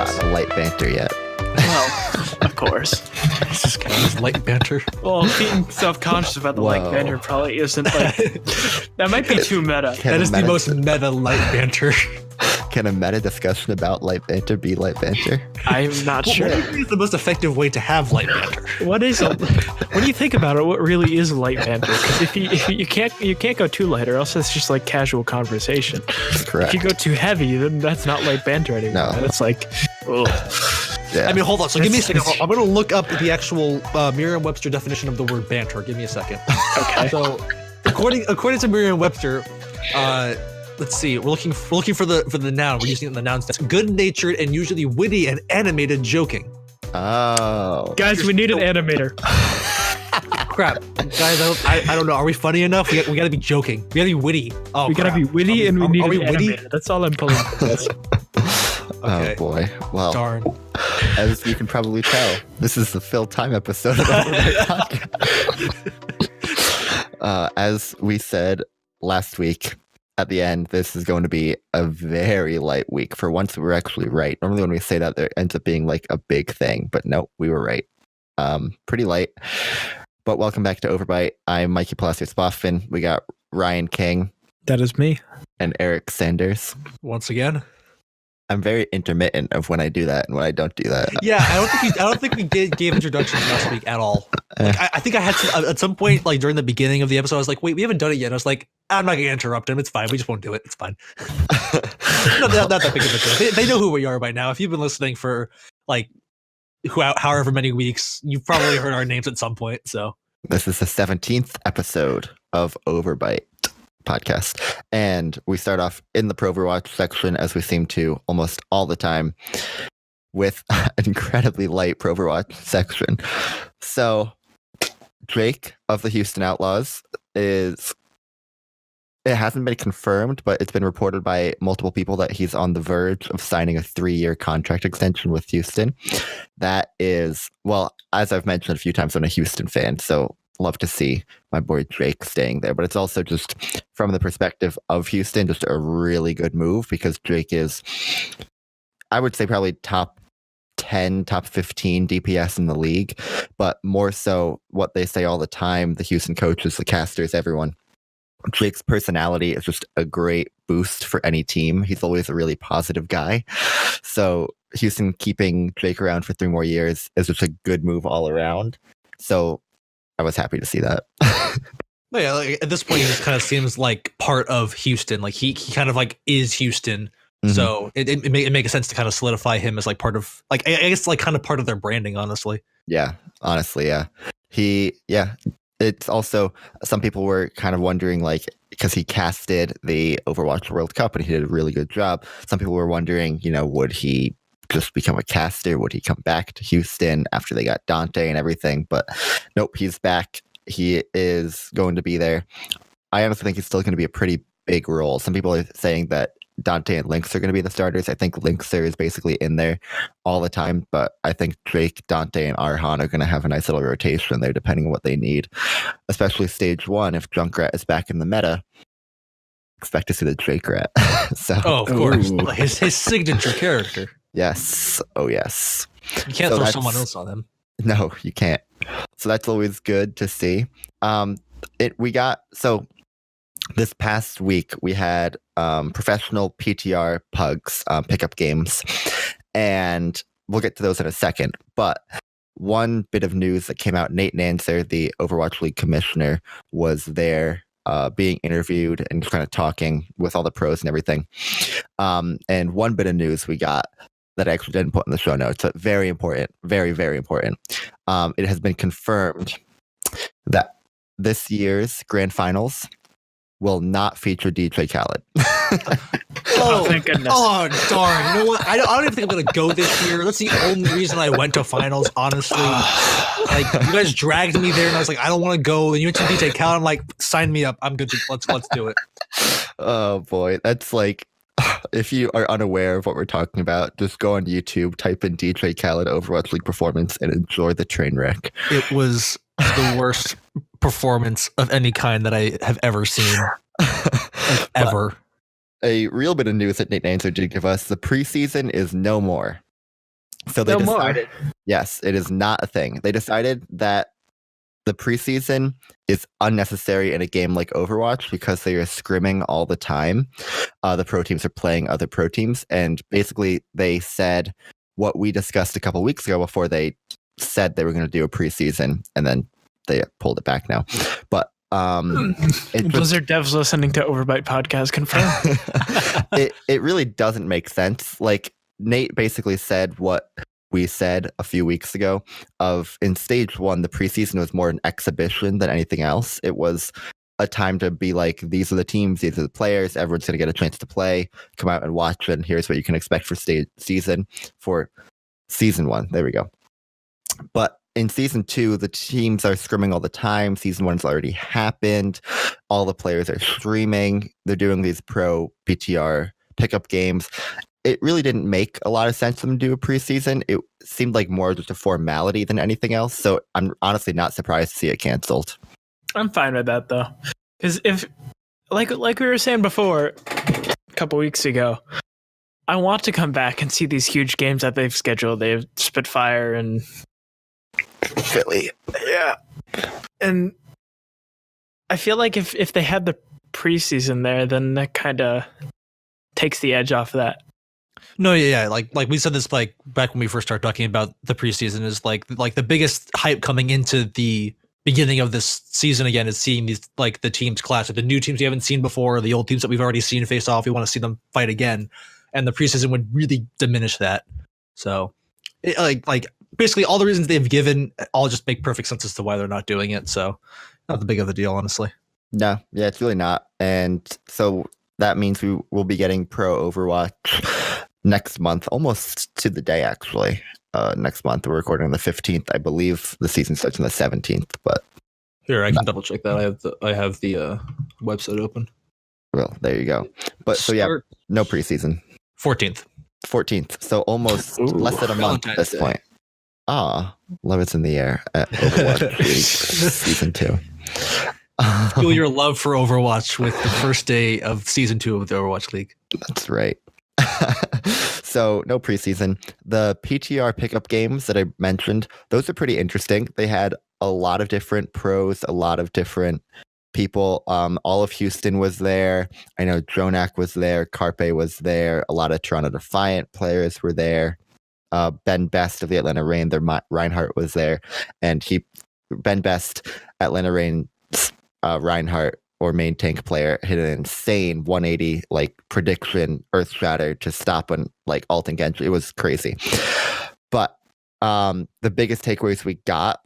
gotten a light banter yet. Well, of course. This guy is light banter. Well, being self-conscious about the light banter probably isn't like... That might be too meta. That is the most meta light banter. Can a meta discussion about light banter be light banter? I'm not sure. What do you think is the most effective way to have light banter? When you think about it, what really is light banter? Because if you can't go too light, or else it's just like casual conversation. Correct. If you go too heavy, then that's not light banter anymore. No. It's like, ugh. Yeah. I mean, hold on. So give me a second. I'm going to look up the actual Merriam-Webster definition of the word banter. Give me a second. Okay. So, according to Merriam-Webster, let's see. We're looking for the noun. We're using it in the noun sense. Good-natured and usually witty and animated joking. Oh. Guys, we need an animator. Crap, guys. I don't know. Are we funny enough? We got to be joking. We got to be witty. Oh, We gotta be witty, and we need an animator. That's all I'm pulling for this. Okay. Oh boy. Well, Darn. as you can probably tell, this is the fill time episode of the OverByte podcast. As we said last week, at the end, this is going to be a very light week. For once, we're actually right. Normally, when we say that, there ends up being like a big thing, but no, we were right. Pretty light. But welcome back to OverByte. I'm Mikey Palacios Boffin. We got Ryan King. That is me. And Eric Sanders. Once again. I'm very intermittent of when I do that and when I don't do that. Yeah, I don't think we gave introductions last week at all. Like, I think I had to, at some point, like during the beginning of the episode, I was like, wait, we haven't done it yet. And I was like, I'm not gonna interrupt him. It's fine. We just won't do it. It's fine. not that big of a deal. They know who we are by now. If you've been listening for like however many weeks, you've probably heard our names at some point. So this is the 17th episode of OverByte podcast, and we start off in the PrOverwatch section, as we seem to almost all the time, with an incredibly light PrOverwatch section. So Drake of the Houston Outlaws it hasn't been confirmed, but it's been reported by multiple people that he's on the verge of signing a 3-year contract extension with Houston. That is, well, as I've mentioned a few times, I'm a Houston fan, so love to see my boy Drake staying there. But it's also just from the perspective of Houston, just a really good move, because Drake is, I would say, probably top 10, top 15 DPS in the league, but more so what they say all the time, the Houston coaches, the casters, everyone. Drake's personality is just a great boost for any team. He's always a really positive guy. So Houston keeping Drake around for 3 more years is just a good move all around. So I was happy to see that. Yeah, like at this point, he just kind of seems like part of Houston. Like he kind of like is Houston. Mm-hmm. So it makes sense to kind of solidify him as like part of, like, I guess like kind of part of their branding, honestly. Yeah, honestly, yeah. It's also, some people were kind of wondering, like, because he casted the Overwatch World Cup and he did a really good job. Some people were wondering, would he just become a caster? Would he come back to Houston after they got Dante and everything? But nope, he's back. He is going to be there. I honestly think he's still going to be a pretty big role. Some people are saying that Dante and Lynx are going to be the starters. I think Lynxer is basically in there all the time, but I think Drake, Dante, and Arhan are going to have a nice little rotation there, depending on what they need. Especially stage 1, if Junkrat is back in the meta, expect to see the Drake Rat. Of course, his signature character. Yes. Oh, yes. You can't throw someone else on him. No, you can't. So that's always good to see. This past week, we had professional PTR pugs pickup games, and we'll get to those in a second. But one bit of news that came out, Nate Nanser, the Overwatch League commissioner, was there being interviewed and just kind of talking with all the pros and everything. And one bit of news we got that I actually didn't put in the show notes, but very important, very, very important. It has been confirmed that this year's grand finals will not feature DJ Khaled. Oh, thank goodness. Oh, darn. You know what? I don't even think I'm going to go this year. That's the only reason I went to finals, honestly. Like, you guys dragged me there, and I was like, I don't want to go. And you went to DJ Khaled. I'm like, sign me up. I'm good. Let's do it. Oh, boy. That's like, if you are unaware of what we're talking about, just go on YouTube, type in DJ Khaled Overwatch League performance, and enjoy the train wreck. It was the worst performance of any kind that I have ever seen. Ever. A real bit of news that Nate Nanser did give us, the preseason is no more. So they No more. decided, yes, it is not a thing. They decided that the preseason is unnecessary in a game like Overwatch because they are scrimming all the time. The pro teams are playing other pro teams, and basically they said what we discussed a couple weeks ago before they said they were going to do a preseason, and then they pulled it back now. But Blizzard devs listening to OverByte podcast confirm. it really doesn't make sense. Like Nate basically said what we said a few weeks ago of in stage 1, the preseason was more an exhibition than anything else. It was a time to be like, these are the teams, these are the players, everyone's going to get a chance to play, come out and watch, and here's what you can expect for season 1. There we go. But in season 2, the teams are scrimming all the time. Season 1's already happened. All the players are streaming. They're doing these pro PTR pickup games. It really didn't make a lot of sense for them to do a preseason. It seemed like more just a formality than anything else. So I'm honestly not surprised to see it canceled. I'm fine with that though, because if, like we were saying before, a couple weeks ago, I want to come back and see these huge games that they've scheduled. They have Spitfire and Philly, yeah, and I feel like if they had the preseason there, then that kind of takes the edge off of that. No, yeah, like we said this like back when we first started talking about the preseason is like the biggest hype coming into the beginning of this season again is seeing these like the teams clash, like the new teams we haven't seen before, or the old teams that we've already seen face off. We want to see them fight again, and the preseason would really diminish that. So, like basically all the reasons they've given all just make perfect sense as to why they're not doing it. So, not the big of a deal, honestly. No, yeah, it's really not. And so that means we will be getting Pro Overwatch next month, almost to the day, actually. Next month, we're recording on the 15th. I believe the season starts on the 17th, but here, I can double check that. I have the website open. Well, there you go. But so yeah, no preseason. 14th. So almost less than a month at this point. Love is in the air at Overwatch League Season 2. Feel your love for Overwatch with the first day of Season 2 of the Overwatch League. That's right. So no preseason. The PTR pickup games that I mentioned, those are pretty interesting. They had a lot of different pros, a lot of different people. All of Houston was there. I know Jonak was there. Carpe was there. A lot of Toronto Defiant players were there. Ben Best of the Atlanta Reign, Reinhardt was there. And Ben Best, Atlanta Reign, Reinhardt, or main tank player, hit an insane 180 like prediction earth shatter to stop and like ult and Genji. It was crazy. But the biggest takeaways we got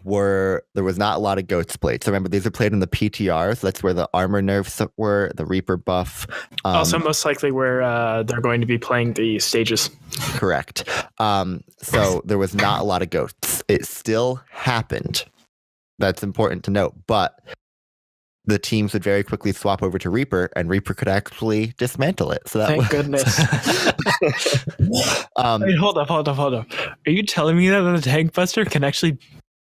were there was not a lot of goats played. So remember, these are played in the PTR, so that's where the armor nerfs were, the Reaper buff. Also, most likely where they're going to be playing the stages. Correct. So there was not a lot of goats. It still happened. That's important to note, but the teams would very quickly swap over to Reaper, and Reaper could actually dismantle it. So that Thank goodness. Wait, hold up. Are you telling me that the Tank Buster can actually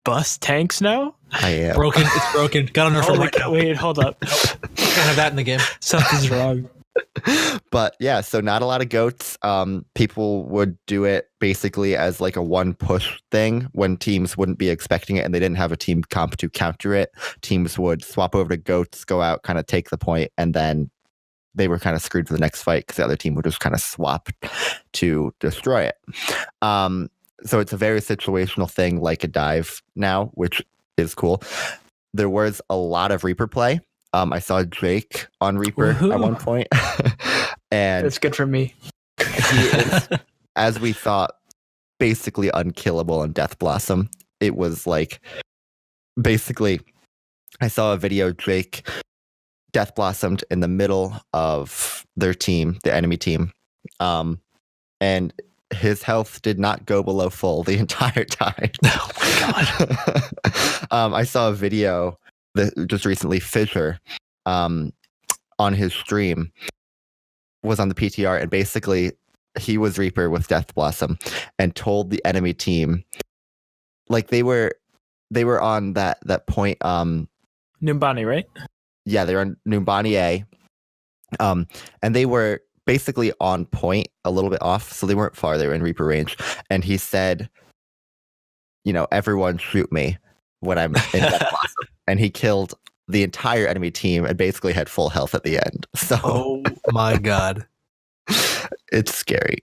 bust tanks now? I am. Broken. It's broken. Got to nerf it right now. Wait, hold up. Can't have that in the game. Something's wrong. But yeah, so not a lot of goats. People would do it basically as like a one push thing when teams wouldn't be expecting it and they didn't have a team comp to counter it. Teams would swap over to goats, go out, kind of take the point, and then they were kind of screwed for the next fight because the other team would just kind of swap to destroy it. So it's a very situational thing, like a dive now, which is cool. There was a lot of Reaper play. I saw Jake on Reaper at one point. And it's good for me. He is, as we thought, basically unkillable in Death Blossom. It was like, basically, I saw a video, Jake Death Blossomed in the middle of their team, the enemy team. And his health did not go below full the entire time. Oh my God. I saw a video that just recently, Fissure, on his stream, was on the PTR, and basically he was Reaper with Death Blossom and told the enemy team, like they were on that point. Numbani, right? Yeah, they're on Numbani A. And they were basically on point, a little bit off, so they weren't far. They were in Reaper range, and he said, everyone shoot me when I'm in that blossom. And he killed the entire enemy team and basically had full health at the end. So, oh my god, it's scary.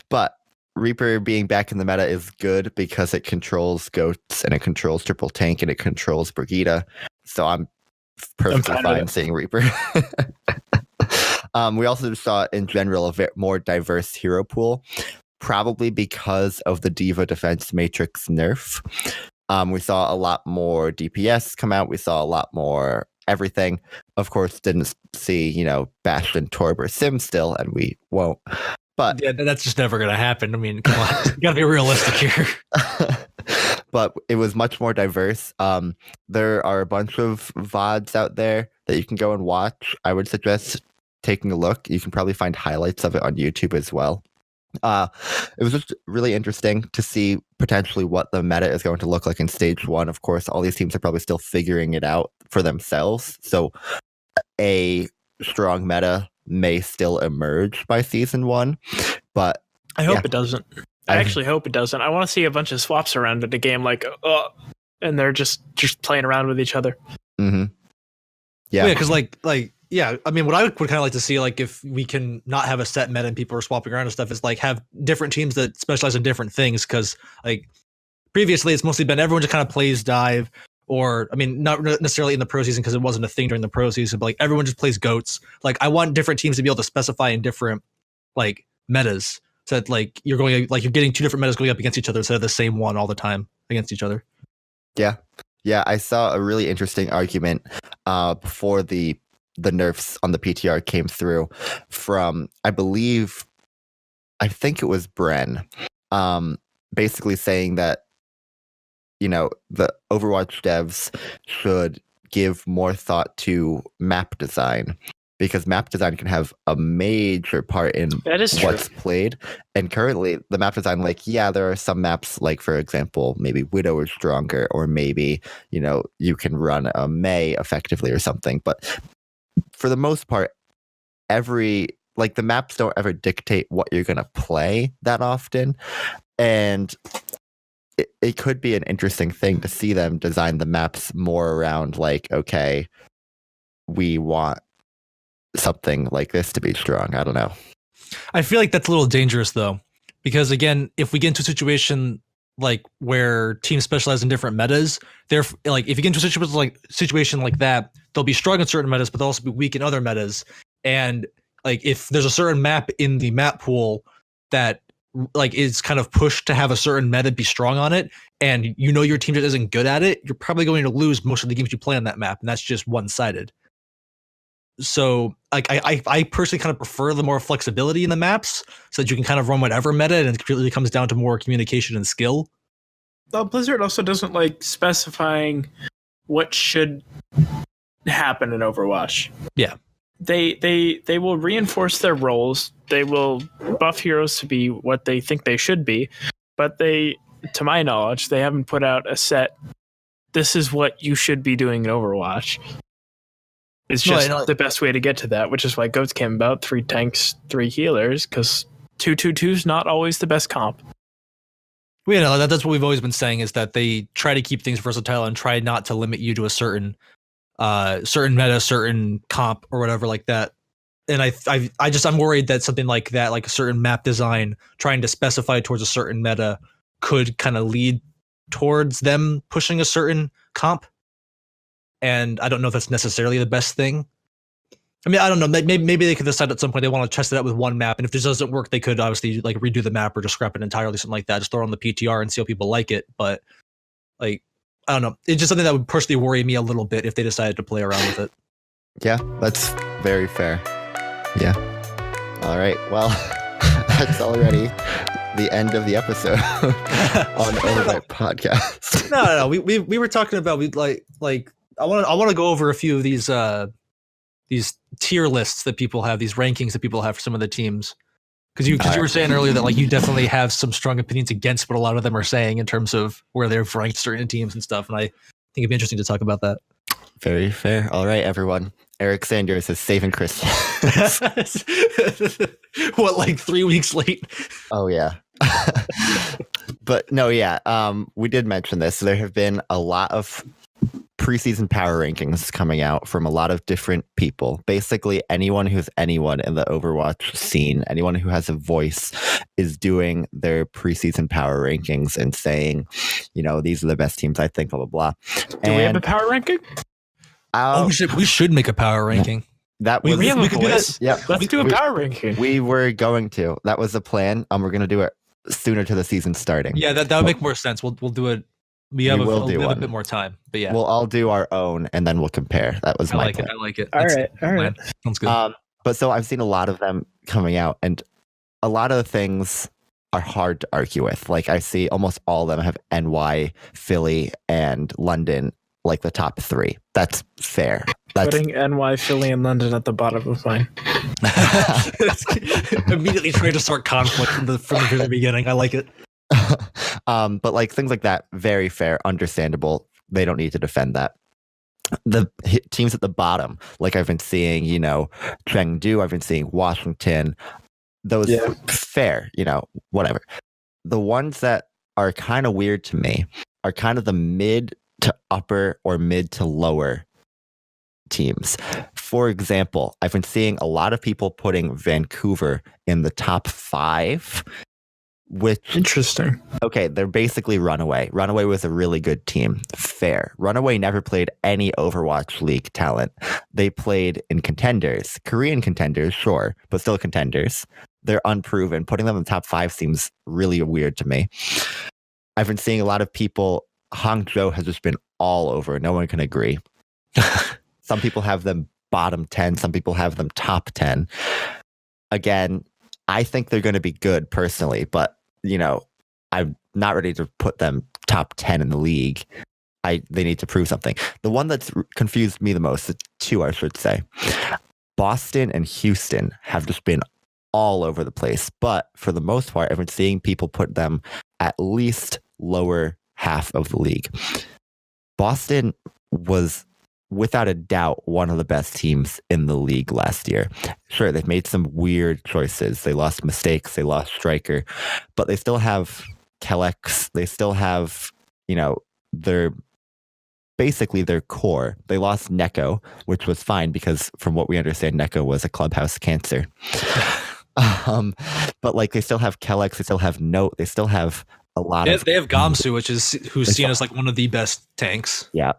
But Reaper being back in the meta is good because it controls goats and it controls triple tank and it controls Brigitte. So I'm perfectly fine seeing Reaper. We also saw in general a more diverse hero pool, probably because of the Diva Defense Matrix nerf. We saw a lot more DPS come out. We saw a lot more everything. Of course, didn't see, Bastion, Torb, or Sim still, and we won't. But yeah, that's just never going to happen. I mean, come on, you got to be realistic here. But it was much more diverse. There are a bunch of VODs out there that you can go and watch. I would suggest taking a look. You can probably find highlights of it on YouTube as well. It was just really interesting to see potentially what the meta is going to look like in stage 1. Of course, all these teams are probably still figuring it out for themselves. So a strong meta may still emerge by season 1, but I hope it doesn't. I actually hope it doesn't. I want to see a bunch of swaps around in a game, and they're just playing around with each other. Mm-hmm. Yeah, because yeah, I mean, what I would kind of like to see, if we can not have a set meta and people are swapping around and stuff, is have different teams that specialize in different things. Because previously, it's mostly been everyone just kind of plays dive, or I mean, not necessarily in the pro season because it wasn't a thing during the pro season, but everyone just plays goats. I want different teams to be able to specify in different metas, so that you're getting two different metas going up against each other instead of the same one all the time against each other. Yeah, I saw a really interesting argument before the nerfs on the PTR came through from, I think it was Bren, basically saying that, the Overwatch devs should give more thought to map design, because map design can have a major part in what's played. And currently the map design, there are some maps, for example, maybe Widow is stronger, or maybe, you can run a Mei effectively or something. But for the most part, the maps don't ever dictate what you're going to play that often. And it could be an interesting thing to see them design the maps more around okay, we want something like this to be strong. I don't know. I feel like that's a little dangerous though, because again, if we get into a situation where teams specialize in different metas, if you get into a situation like that, they'll be strong in certain metas, but they'll also be weak in other metas. And if there's a certain map in the map pool that is kind of pushed to have a certain meta be strong on it, and your team just isn't good at it, you're probably going to lose most of the games you play on that map, and that's just one-sided. So I personally kind of prefer the more flexibility in the maps, so that you can kind of run whatever meta, and it really comes down to more communication and skill. Well, Blizzard also doesn't like specifying what should happen in Overwatch. Yeah. They will reinforce their roles. They will buff heroes to be what they think they should be, but to my knowledge, they haven't put out a set. This is what you should be doing in Overwatch. It's just the best way to get to that, which is why Goats came about. 3 tanks, 3 healers, because 2-2-2 is not always the best comp. Well, that's what we've always been saying, is that they try to keep things versatile and try not to limit you to a certain meta, certain comp, or whatever like that. And I'm worried that something like that, like a certain map design, trying to specify towards a certain meta, could kind of lead towards them pushing a certain comp. And I don't know if that's necessarily the best thing. I mean, I don't know. Maybe they could decide at some point they want to test it out with one map, and if this doesn't work, they could obviously redo the map or just scrap it entirely, something like that. Just throw it on the PTR and see how people like it. But I don't know. It's just something that would personally worry me a little bit if they decided to play around with it. Yeah, that's very fair. Yeah. All right. Well, that's already the end of the episode on OverByte podcast. No. We were talking about I want to go over a few of these tier lists that people have, these rankings that people have for some of the teams, because you were saying earlier that you definitely have some strong opinions against what a lot of them are saying in terms of where they've ranked certain teams and stuff, and I think it'd be interesting to talk about that. Very fair. All right, everyone. Eric Sanders is saving Christian. What, like 3 weeks late? Oh yeah. But no, yeah. We did mention this. There have been a lot of preseason power rankings coming out from a lot of different people. Basically, anyone who's anyone in the Overwatch scene, anyone who has a voice, is doing their preseason power rankings and saying, these are the best teams, I think, blah blah blah. Do we have a power ranking? We should make a power ranking. That was We have a could do voice. Yeah, Let's do a power ranking. we were going to. That was the plan. We're going to do it sooner to the season starting. Yeah, that would make more sense. We'll do it. We have a bit more time, but yeah, We'll all do our own and then we'll compare. That was my plan. I like it. All right. Sounds good. But so I've seen a lot of them coming out, and a lot of the things are hard to argue with. Like I see almost all of them have NY, Philly, and London, like the top 3. That's fair. That's Putting NY, Philly, and London at the bottom of mine. Immediately trying to start conflict from the very beginning. I like it. But like things like that, very fair, understandable. They don't need to defend that. The teams at the bottom, like I've been seeing, Chengdu, I've been seeing Washington. Those fair, whatever. The ones that are kind of weird to me are kind of the mid to upper or mid to lower teams. For example, I've been seeing a lot of people putting Vancouver in the top 5, which Interesting. okay, they're basically Runaway. Runaway was a really good team. Fair. Runaway never played any Overwatch League talent. They played in contenders, Korean contenders, sure, but still contenders. They're unproven. Putting them in the top 5 seems really weird to me. I've been seeing a lot of people. Hangzhou has just been all over. No one can agree. Some people have them bottom 10. Some people have them top 10. Again, I think they're going to be good personally, but I'm not ready to put them top 10 in the league. They need to prove something. The one that's confused me the most, the 2 I should say, Boston and Houston have just been all over the place. But for the most part, I've been seeing people put them at least lower half of the league. Boston was without a doubt one of the best teams in the league last year. Sure, they've made some weird choices. They lost mistakes. They lost Striker, but they still have Kellex. They still have, their core. They lost Neko, which was fine because from what we understand, Neko was a clubhouse cancer. But like they still have Kellex. They still have Note. They still have a lot of. They have Gamsu, who's seen as like one of the best tanks. Yeah.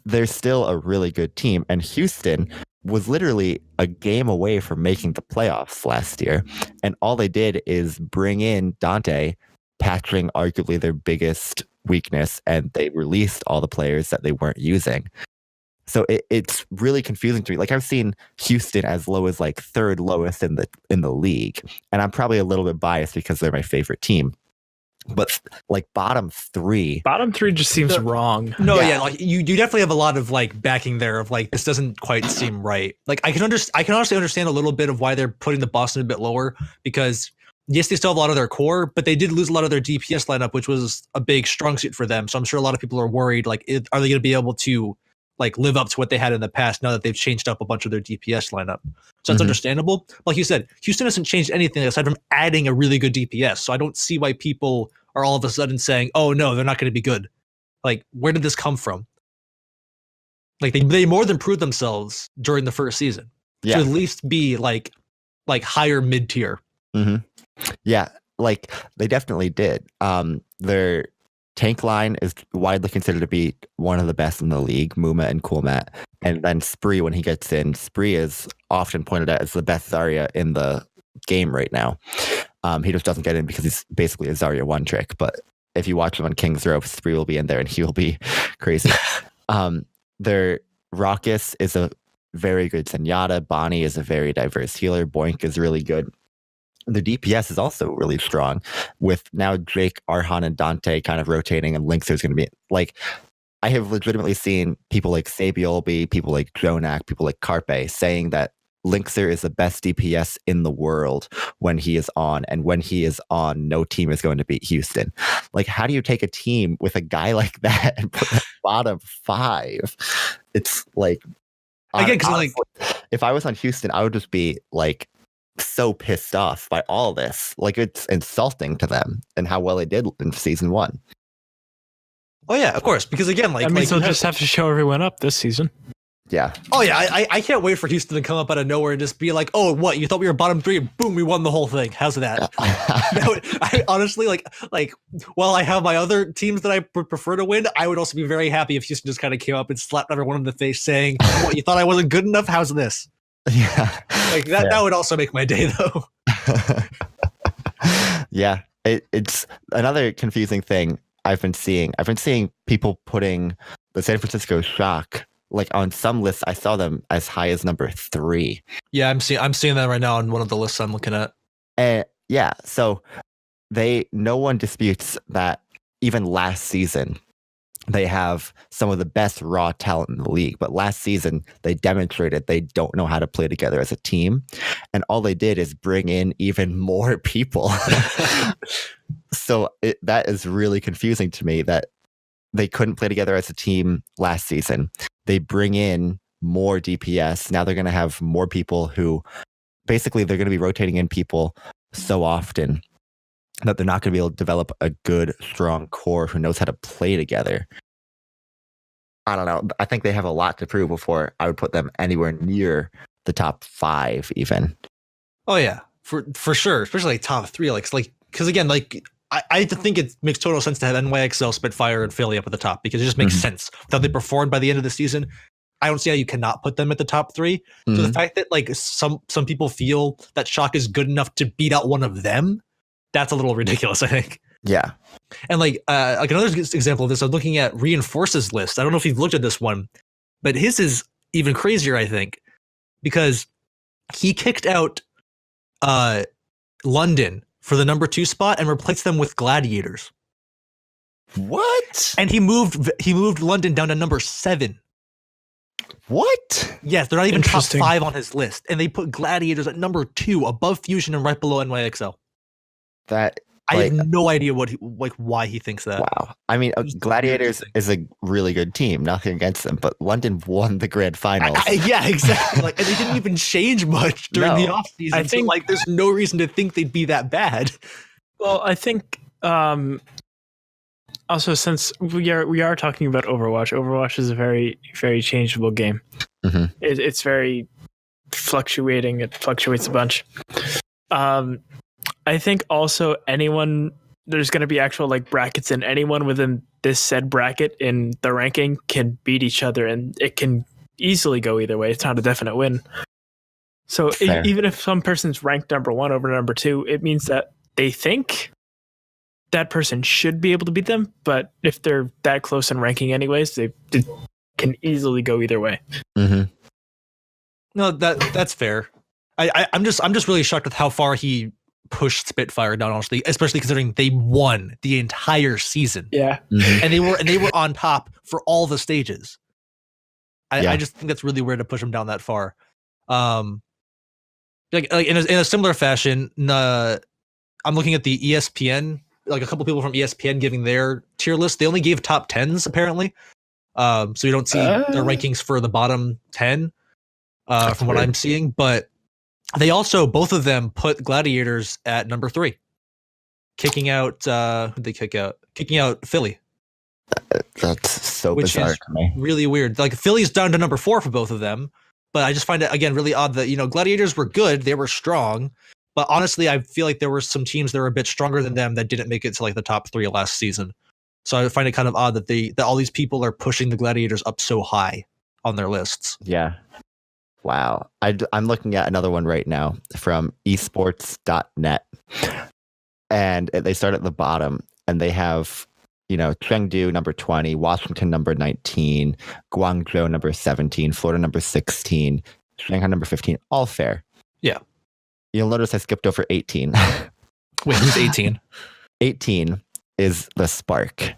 They're still a really good team. And Houston was literally a game away from making the playoffs last year. And all they did is bring in Dante, patching arguably their biggest weakness, and they released all the players that they weren't using. So it's really confusing to me. Like I've seen Houston as low as like 3rd lowest in the league. And I'm probably a little bit biased because they're my favorite team. But like bottom 3 just seems wrong. No, yeah, like you definitely have a lot of like backing there of like this doesn't quite seem right. Like I can honestly understand a little bit of why they're putting the Boston a bit lower, because yes, they still have a lot of their core, but they did lose a lot of their DPS lineup, which was a big strong suit for them. So I'm sure a lot of people are worried, like, are they going to be able to like live up to what they had in the past now that they've changed up a bunch of their DPS lineup? So that's understandable. Like you said, Houston hasn't changed anything aside from adding a really good DPS. So I don't see why people are all of a sudden saying, oh no, they're not going to be good. Like, where did this come from? Like they more than proved themselves during the first season to at least be like higher mid tier. Mm-hmm. Yeah, like they definitely did. Their tank line is widely considered to be one of the best in the league, Muma and Coolmat. And then Spree, when he gets in, Spree is often pointed out as the best Zarya in the game right now. He just doesn't get in because he's basically a Zarya one trick. But if you watch him on King's Row, Spree will be in there and he will be crazy. Their Raucus is a very good Zenyatta. Bonnie is a very diverse healer. Boink is really good. The DPS is also really strong with now Drake, Arhan, and Dante kind of rotating, and Lynx is going to be like, I have legitimately seen people like Sabiolby, people like Jonak, people like Carpe saying that Linkser is the best DPS in the world when he is on, and when he is on, no team is going to beat Houston. Like, how do you take a team with a guy like that and put them bottom 5? It's like, Again, because like, if I was on Houston, I would just be like so pissed off by all this. Like, it's insulting to them and how well they did in season 1. oh yeah, of course, because again, like, That means like, they'll just have to show everyone up this season. Yeah. oh yeah, I can't wait for Houston to come up out of nowhere and just be like, oh, what, you thought we were bottom 3 and boom, we won the whole thing. How's that? I honestly like while I have my other teams that I prefer to win, I would also be very happy if Houston just kind of came up and slapped everyone in the face saying, what, you thought I wasn't good enough? How's this? Yeah. Like that would also make my day though. Yeah. It's another confusing thing I've been seeing. I've been seeing people putting the San Francisco Shock, like on some lists, I saw them as high as number 3. Yeah, I'm seeing that right now on one of the lists I'm looking at. And yeah, so no one disputes that even last season they have some of the best raw talent in the league. But last season they demonstrated they don't know how to play together as a team, and all they did is bring in even more people. So that is really confusing to me that they couldn't play together as a team last season. They bring in more DPS. Now they're going to have more people who basically they're going to be rotating in people so often that they're not going to be able to develop a good, strong core who knows how to play together. I don't know. I think they have a lot to prove before I would put them anywhere near the top 5 even. Oh yeah, for sure, especially like top 3. Like because again, like I think it makes total sense to have NYXL, Spitfire, and Philly up at the top because it just makes sense. How they performed by the end of the season, I don't see how you cannot put them at the top 3. So the fact that like some people feel that Shock is good enough to beat out one of them, that's a little ridiculous, I think. Yeah. And like another example of this, I'm looking at Reinforce's list. I don't know if you've looked at this one, but his is even crazier, I think, because he kicked out London for the number 2 spot and replaced them with Gladiators. What? And he moved London down to number 7. What? Yes, they're not even top Interesting. 5 on his list, and they put Gladiators at number 2, above Fusion and right below NYXL. That I like, have no idea why he thinks that. wow. I mean, Gladiators is a really good team. Nothing against them, but London won the grand finals. Yeah, exactly. Like, and they didn't even change much during the offseason. I think so, like, there's no reason to think they'd be that bad. Well, I think also since we are talking about Overwatch is a very, very changeable game. Mhm. It's very fluctuating. It fluctuates a bunch. I think also there's going to be actual like brackets, and anyone within this said bracket in the ranking can beat each other, and it can easily go either way. It's not a definite win. So even if some person's ranked number 1 over number 2, it means that they think that person should be able to beat them. But if they're that close in ranking anyways, they can easily go either way. Mm-hmm. No, that's fair. I'm just really shocked with how far he pushed Spitfire down, honestly, especially considering they won the entire season. Yeah. Mm-hmm. And they were on top for all the stages. Yeah. I just think that's really weird to push them down that far. Like in a similar fashion, I'm looking at the ESPN, like a couple people from ESPN giving their tier list. They only gave top 10s apparently. So you don't see their rankings for the bottom 10 from what I'm seeing, but they also, both of them, put Gladiators at number 3, kicking out who'd they kick out? Kicking out Philly. That's so bizarre to me. Really weird. Like Philly's down to number 4 for both of them, but I just find it again really odd that Gladiators were good, they were strong, but honestly, I feel like there were some teams that were a bit stronger than them that didn't make it to like the top 3 last season. So I find it kind of odd that all these people are pushing the Gladiators up so high on their lists. Yeah. Wow. I'm looking at another one right now from esports.net. And they start at the bottom and they have, Chengdu number 20, Washington number 19, Guangzhou number 17, Florida number 16, Shanghai number 15. All fair. Yeah. You'll notice I skipped over 18. Wait, who's 18? 18 is the Spark.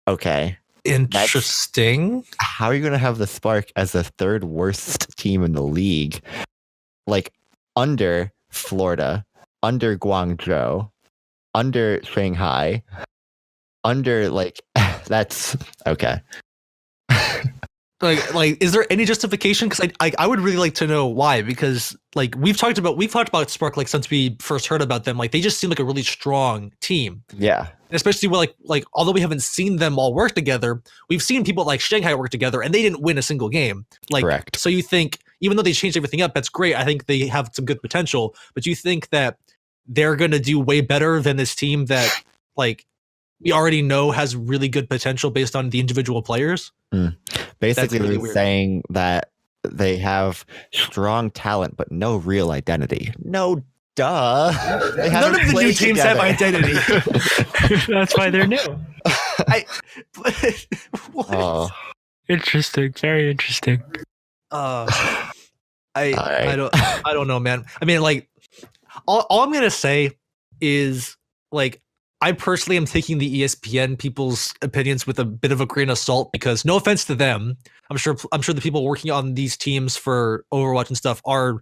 Okay. Interesting. How are you going to have the Spark as the third worst team in the league? Like under Florida, under Guangzhou, under Shanghai, under like that's okay. Like, is there any justification? Because I would really like to know why. Because like we've talked about Spark like since we first heard about them. Like they just seem like a really strong team. Yeah, especially with like although we haven't seen them all work together, we've seen people like Shanghai work together, and they didn't win a single game. Like, correct. So you think even though they changed everything up, that's great. I think they have some good potential. But you think that they're gonna do way better than this team that like we already know has really good potential based on the individual players? Basically, really they're weird. saying that they have strong talent but no real identity. No, duh. They None of the new played teams together. have identity. That's why they're new. What? Oh, Interesting. Very interesting. I Alright. I don't know, man. I mean, like, all I'm gonna say is like I personally am taking the ESPN people's opinions with a bit of a grain of salt because no offense to them, I'm sure the people working on these teams for Overwatch and stuff are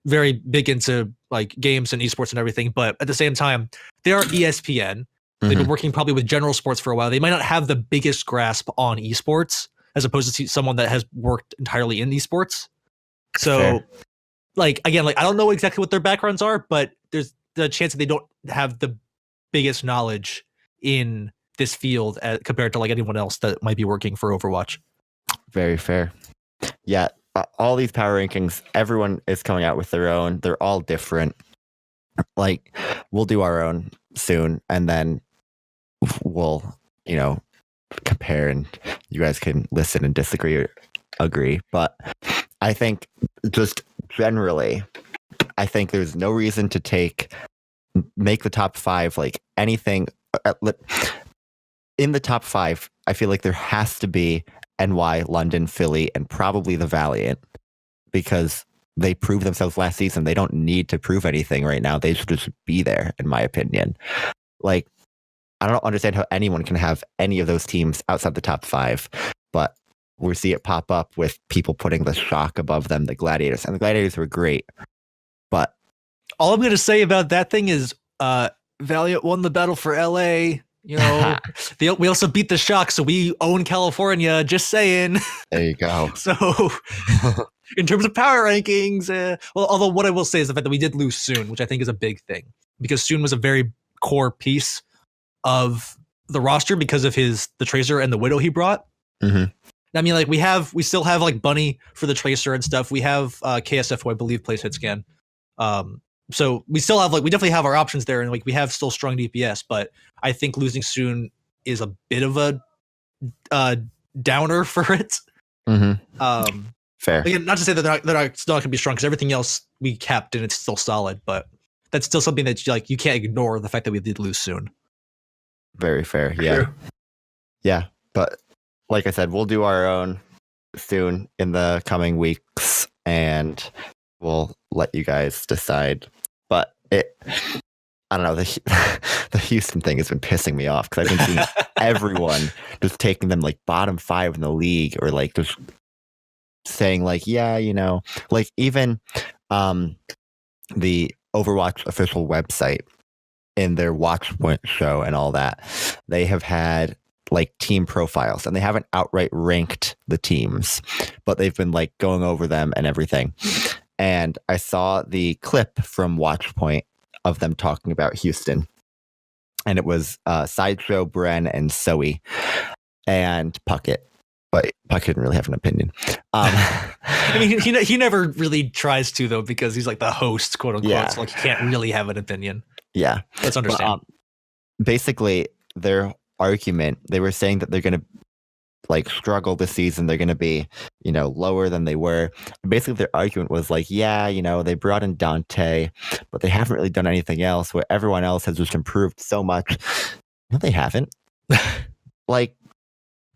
very big into like games and esports and everything, but at the same time, they are ESPN. They've been working probably with general sports for a while. They might not have the biggest grasp on esports as opposed to someone that has worked entirely in esports. So, Fair. like, again, like I don't know exactly what their backgrounds are, but there's the chance that they don't have the biggest knowledge in this field compared to like anyone else that might be working for Overwatch. Very fair. Yeah, all these power rankings, everyone is coming out with their own. They're all different. Like, we'll do our own soon, and then we'll, compare, and you guys can listen and disagree or agree. But I think just generally, I think there's no reason to make the top 5 like anything. In the top 5, I feel like there has to be NY, London, Philly, and probably the Valiant, because they proved themselves last season. They don't need to prove anything right now. They should just be there, in my opinion. Like, I don't understand how anyone can have any of those teams outside the top 5, but we see it pop up with people putting the Shock above them, the Gladiators, and the Gladiators were great. But all I'm going to say about that thing is Valiant won the battle for LA. We also beat the Shock, so we own California. Just saying. There you go. So, in terms of power rankings, although what I will say is the fact that we did lose Soon, which I think is a big thing, because Soon was a very core piece of the roster because of the Tracer and the Widow he brought. Mm-hmm. I mean, like we still have like Bunny for the Tracer and stuff. We have KSF, who I believe plays Hitscan. So we still have we definitely have our options there, and like we have still strong DPS, but I think losing Soon is a bit of a downer for it. Mm-hmm. Fair. Again, not to say that they're not still not gonna be strong, because everything else we kept and it's still solid, but that's still something that you can't ignore, the fact that we did lose Soon. Very fair. Yeah. True. Yeah. But like I said, we'll do our own soon in the coming weeks, and we'll let you guys decide. But I don't know, the Houston thing has been pissing me off, because I've been seeing everyone just taking them like bottom 5 in the league, or like just saying like, yeah, like even the Overwatch official website, in their watch point show and all that, they have had like team profiles, and they haven't outright ranked the teams, but they've been like going over them and everything. And I saw the clip from Watchpoint of them talking about Houston, and it was Sideshow, Bren, and Zoe, and Puckett. But Puckett didn't really have an opinion. I mean, he never really tries to, though, because he's like the host, quote unquote. Yeah. So like he can't really have an opinion. Yeah, Let's understand. But, basically, their argument, they were saying that they're going to like struggle this season. They're going to be, lower than they were. Basically, their argument was like, yeah, they brought in Dante, but they haven't really done anything else, where everyone else has just improved so much. No, they haven't. Like,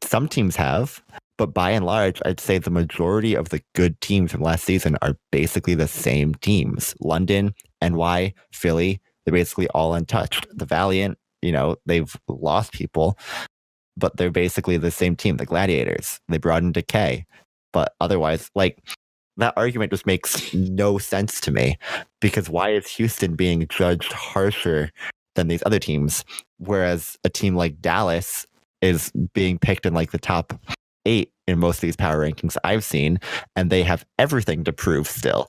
some teams have, but by and large, I'd say the majority of the good teams from last season are basically the same teams. London, NY, Philly, they're basically all untouched. The Valiant, they've lost people, but they're basically the same team, the Gladiators. They brought in Decay, but otherwise, like, that argument just makes no sense to me, because why is Houston being judged harsher than these other teams, whereas a team like Dallas is being picked in like the top 8 in most of these power rankings I've seen, and they have everything to prove still.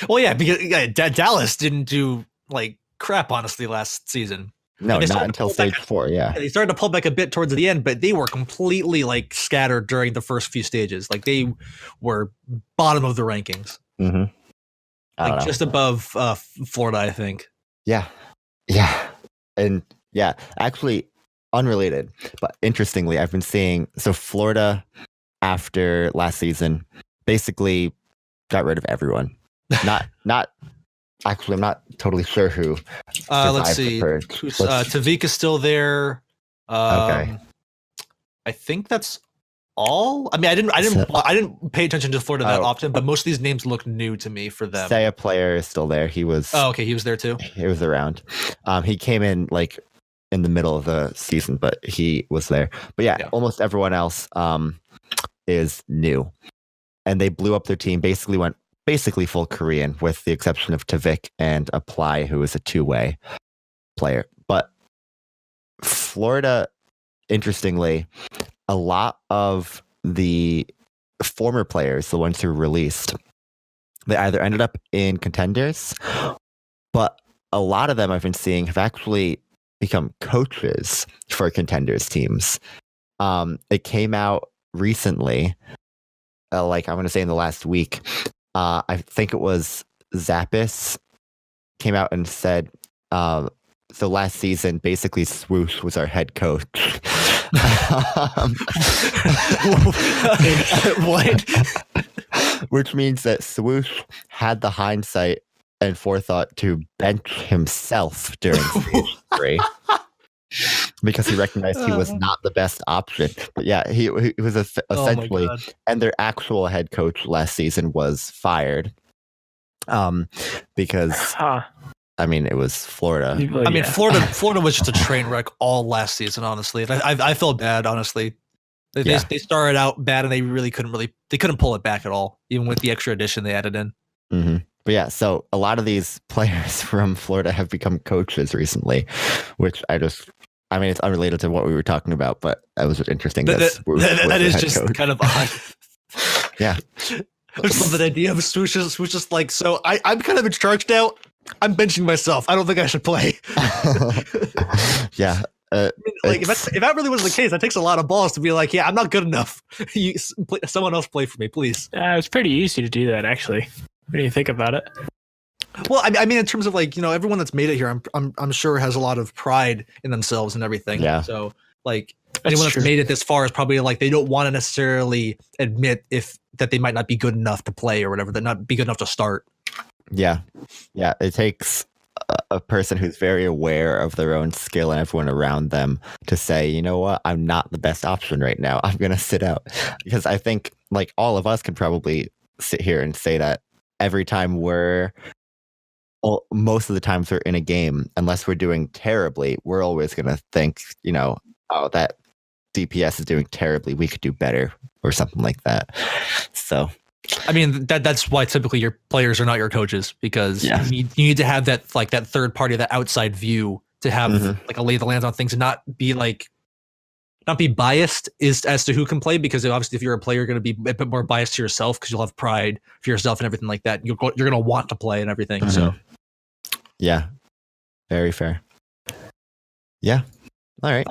Well, yeah, because Dallas didn't do like crap, honestly, last season. No, Like, not until stage 4. Yeah, they started to pull back a bit towards the end, but they were completely like scattered during the first few stages. Like they were bottom of the rankings, like just above Florida, I think. Yeah, and yeah, actually, unrelated, but interestingly, I've been seeing Florida after last season basically got rid of everyone. Not. Actually, I'm not totally sure who. Let's see. Tavik is still there. Okay. I think that's all. I mean, I didn't pay attention to Florida that often, but most of these names look new to me for them. Say a player is still there. He was. Oh, okay. He was there too. He was around. He came in like in the middle of the season, but he was there. But yeah. Almost everyone else is new, and they blew up their team. Basically full Korean, with the exception of Tavik and Apply, who is a 2-way player. But Florida, interestingly, a lot of the former players, the ones who were released, they either ended up in contenders, but a lot of them I've been seeing have actually become coaches for contenders teams. It came out recently, like I want to say in the last week. I think it was Zappis came out and said, so last season, basically Swoosh was our head coach. What? Which means that Swoosh had the hindsight and forethought to bench himself during stage 3. Because he recognized he was not the best option. But yeah, he was essentially, and their actual head coach last season was fired. Because I mean, it was Florida. I mean, Florida was just a train wreck all last season, honestly. And I felt bad, honestly. They started out bad, and they really couldn't pull it back at all, even with the extra addition they added in. Mm-hmm. But yeah, so a lot of these players from Florida have become coaches recently, which I mean, it's unrelated to what we were talking about, but that was interesting. That is just coach. Kind of odd. Yeah. I just love that idea of Swoosh just like, so I'm kind of in charge now. I'm benching myself. I don't think I should play. Yeah. I mean, like if that really was the case, that takes a lot of balls to be like, yeah, I'm not good enough. Someone else play for me, please. It's pretty easy to do that, actually. What do you think about it? Well, I mean, in terms of like, everyone that's made it here, I'm sure has a lot of pride in themselves and everything. Yeah. So like anyone that's made it this far is probably like they don't want to necessarily admit that they might not be good enough to play or whatever, that not be good enough to start. Yeah. Yeah. It takes a person who's very aware of their own skill and everyone around them to say, you know what, I'm not the best option right now. I'm going to sit out. Because I think like all of us can probably sit here and say that every time most of the times we're in a game, unless we're doing terribly, we're always going to think, oh, that DPS is doing terribly. We could do better or something like that. So, I mean, that's why typically your players are not your coaches, because you need to have that third party, that outside view to have like a lay of the land on things and not be biased as to who can play, because obviously if you're a player, you're going to be a bit more biased to yourself because you'll have pride for yourself and everything like that. You're going to want to play and everything. So, yeah, very fair. Yeah. All right.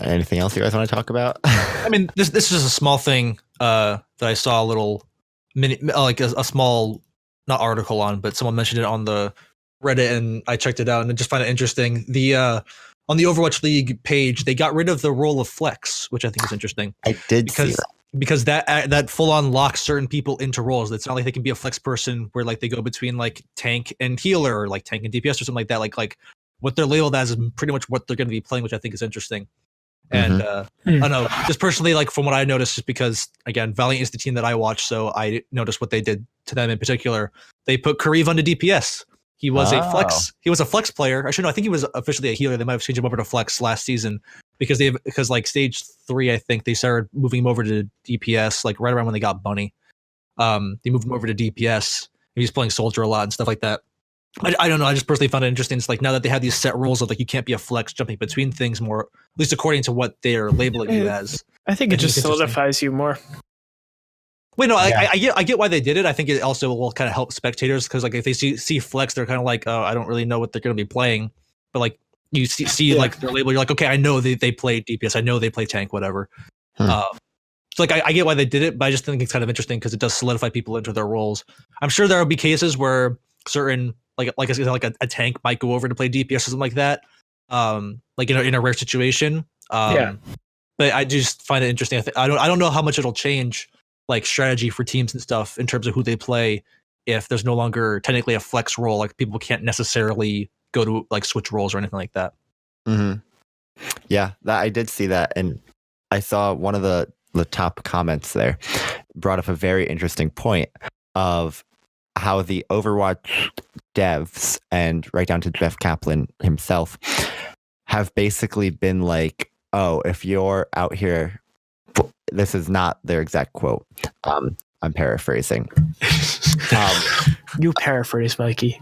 Anything else you guys want to talk about? I mean, this is just a small thing that I saw a little a small, not article on, but someone mentioned it on the Reddit, and I checked it out and I just find it interesting. On the Overwatch League page, they got rid of the role of flex, which I think is interesting. I did see that. Because that full on locks certain people into roles. It's not like they can be a flex person where like they go between like tank and healer or like tank and DPS or something like that. Like what they're labeled as is pretty much what they're going to be playing, which I think is interesting. And I don't know, just personally, like from what I noticed, just because again, Valiant is the team that I watch, so I noticed what they did to them in particular. They put Kareev onto DPS. He was a flex. He was a flex player. I think he was officially a healer. They might have changed him over to flex last season. because like stage 3, I think they started moving him over to DPS like right around when they got Bunny. They moved him over to DPS. And he's playing soldier a lot and stuff like that. I don't know. I just personally found it interesting. It's like now that they have these set rules of like you can't be a flex jumping between things more, at least according to what they're labeling you as. I think it just solidifies you more. Wait, no, I get why they did it. I think it also will kind of help spectators because like if they see flex, they're kind of like, oh, I don't really know what they're going to be playing. But like you see like their label, you're like, okay, I know they play DPS, I know they play tank, whatever. So like I get why they did it, but I just think it's kind of interesting because it does solidify people into their roles. I'm sure there will be cases where certain like I said, like a tank might go over to play DPS or something like that. Like in a rare situation. But I just find it interesting. I don't know how much it'll change like strategy for teams and stuff in terms of who they play if there's no longer technically a flex role. Like people can't necessarily go to like switch roles or anything like that. Yeah, I did see that, and I saw one of the top comments there brought up a very interesting point of how the Overwatch devs and right down to Jeff Kaplan himself have basically been like, oh, if you're out here, this is not their exact quote. I'm paraphrasing. You paraphrase, Mikey.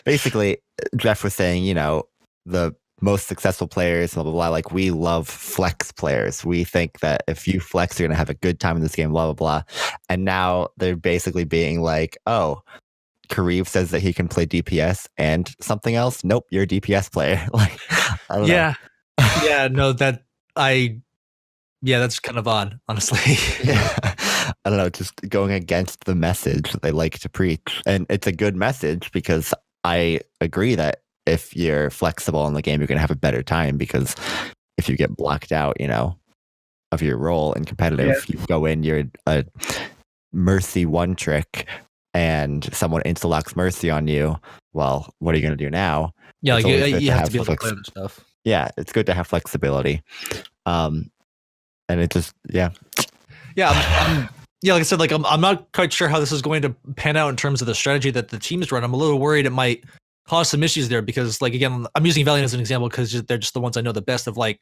Basically, Jeff was saying, you know, the most successful players, blah, blah, blah. Like, we love flex players. We think that if you flex, you're going to have a good time in this game, blah, blah, blah. And now they're basically being like, oh, Kareev says that he can play DPS and something else. Nope, you're a DPS player. Like, I don't know. Yeah, no, that's kind of odd, honestly. I don't know, just going against the message that they like to preach. And it's a good message because I agree that if you're flexible in the game, you're going to have a better time because if you get blocked out, you know, of your role in competitive, you go in, you're a Mercy one trick and someone insta-locks Mercy on you. Well, what are you going to do now? Yeah, like you have to be able to play other stuff. Yeah, it's good to have flexibility. And it just, yeah, like I said, like I'm not quite sure how this is going to pan out in terms of the strategy that the teams run. I'm a little worried it might cause some issues there because, like, again, I'm using Valiant as an example because they're just the ones I know the best of. Like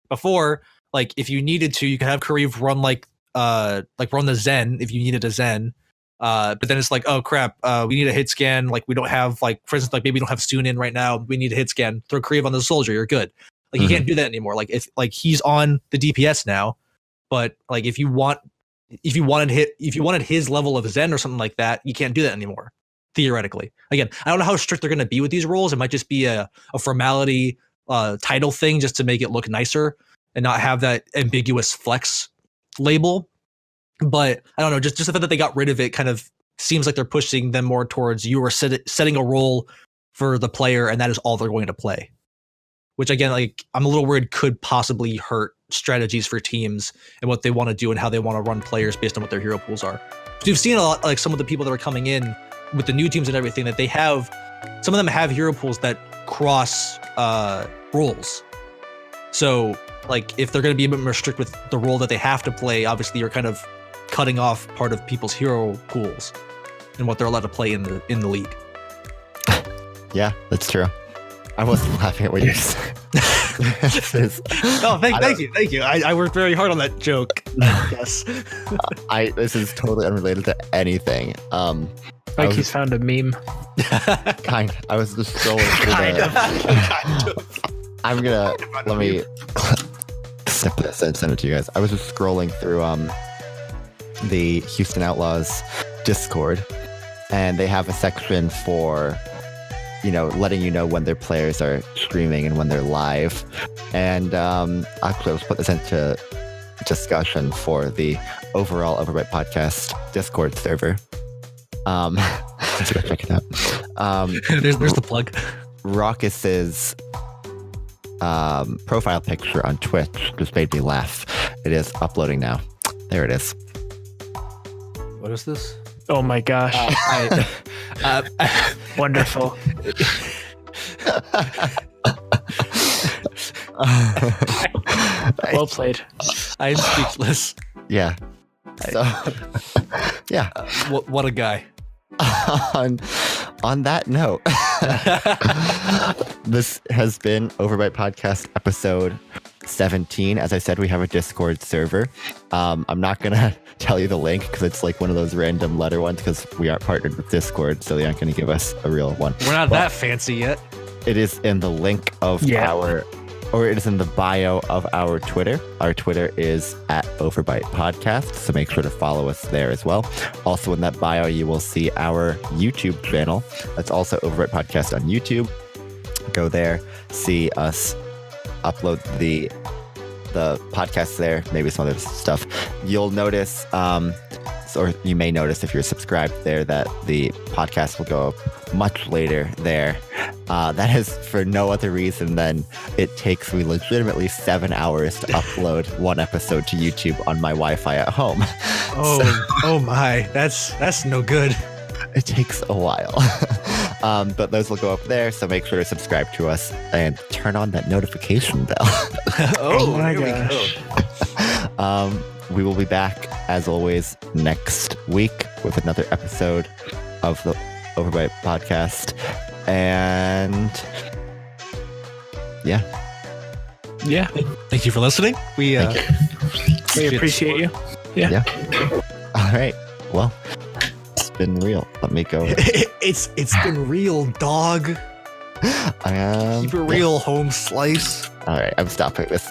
before, like if you needed to, you could have Kareev run run the Zen if you needed a Zen. But then it's like, oh crap, we need a hit scan. Like we don't have, like, for instance, like maybe we don't have Soon in right now. We need a hit scan. Throw Kareev on the soldier. You're good. Like you can't do that anymore. Like if like he's on the DPS now, but like if you wanted his level of Zen or something like that, you can't do that anymore. Theoretically, again, I don't know how strict they're going to be with these rules. It might just be a formality title thing just to make it look nicer and not have that ambiguous flex label. But I don't know, just the fact that they got rid of it kind of seems like they're pushing them more towards you are setting a role for the player, and that is all they're going to play. Which again, like I'm a little worried could possibly hurt strategies for teams and what they want to do and how they want to run players based on what their hero pools are. So we've seen a lot, like some of the people that are coming in with the new teams and everything, that they have, some of them have hero pools that cross roles. So like if they're going to be a bit more strict with the role that they have to play, obviously you're kind of cutting off part of people's hero pools and what they're allowed to play in the league. Yeah, that's true. I wasn't laughing at what you said. Oh, thank you. I worked very hard on that joke. Yes. This is totally unrelated to anything. Like he's found a meme. Kind. I was just scrolling through kind of. I'm gonna let me snip this and send it to you guys. I was just scrolling through the Houston Outlaws Discord, and they have a section for, you know, letting you know when their players are streaming and when they're live. And actually, let's put this into discussion for the overall OverByte podcast Discord server. Let's go check it out. There's the plug. Raucus's profile picture on Twitch just made me laugh. It is uploading now. There it is. What is this? Oh my gosh. Wonderful. Well played. I'm speechless. Yeah. So, yeah. What a guy. On that note, this has been OverByte Podcast episode 17. As I said, we have a Discord server. I'm not going to tell you the link because it's like one of those random letter ones because we aren't partnered with Discord, so they aren't going to give us a real one. We're not that fancy yet. It is in the link of it is in the bio of our Twitter. Our Twitter is at OverByte Podcast, so make sure to follow us there as well. Also in that bio, you will see our YouTube channel. That's also OverByte Podcast on YouTube. Go there, see us upload the podcast there, maybe some other stuff. You'll notice, or you may notice if you're subscribed there, that the podcast will go up much later there. That is for no other reason than it takes me legitimately 7 hours to upload one episode to YouTube on my Wi-Fi at home. Oh my, that's no good. It takes a while. But those will go up there, so make sure to subscribe to us and turn on that notification bell. Oh my gosh. We will be back, as always, next week with another episode of the OverByte podcast. And yeah. Thank you for listening. We appreciate you. Yeah. All right. Well, it's been real. Let me go. It's been real, dog. Keep it real, home slice. All right. I'm stopping this.